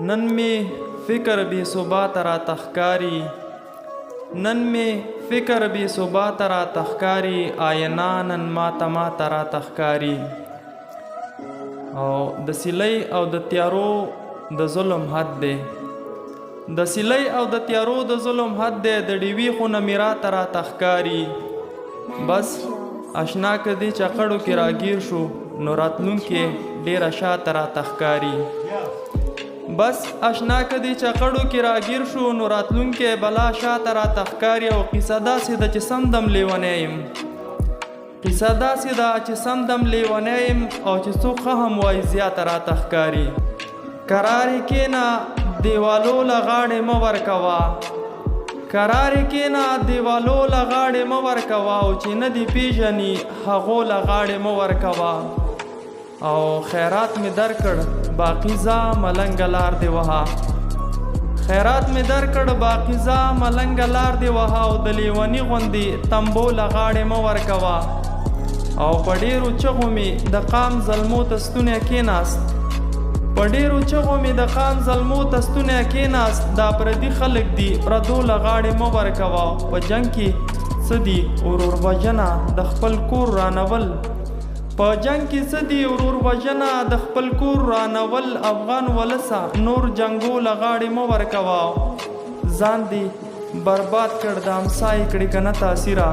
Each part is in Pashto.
نن می فکر بی ثبات را تخکاری نن می فکر بی ثبات را تخکاری آینا نن ماتا را تخکاری او د سیلۍ او د تیارو د ظلم حد دی د سیلۍ او د تیارو د ظلم حد دی د ډیوی خونه میرا را تخکاری بس اشنا کدی چقړو کې راگیر شو نو راتلونکې ډیره شاته را تخکاری بس اشنا کدی چقړو کې راگیر شو نو راتلونکې بلا شاته را تخکاری او قصه داسې ده چې سمدم لیونی یم قصه داسې ده چې سمدم لیونی یم او چې څوک ښه هم وایي زیاته را تخکاری کرارې کېنه دیوالو له غاړې مه ورکوه کرارې کېنه دیوالو له غاړې مه ورکوه او چې نه دې پیژني هغو له غاړې مه ورکوه او خیرات مې درکړ باقي ځه ملنګه لار دې وهه خیرات مې درکړ باقي ځه ملنګه لار دې وهه او د لیوني غوندې تمبو له غاړې مه ورکوه او په ډېرو چغو مې د قام ظلمو ته ستونی کېناست په ډېرو چغو مې د قام ظلمو ته ستونی کېناست دا پردي خلک دي پردو له غاړې مه ورکوه په جنګ کې څه دي ورور وژنه د خپل کور رانول په جنگ کې څه دي ورور وژنه د خپل کور رانول افغان ولسه نور جنګو له غاړې مه ورکوه ځان دې برباد کړ د امسایې کړې که نه تاثیره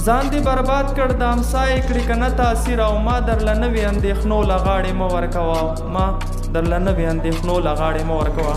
ځان دې برباد کړ د امسایې کړې که نه تاثیره او ما درله نوې اندېښنو له غاړې مه ورکوه ما درله نوې اندېښنو له غاړې مه ورکوه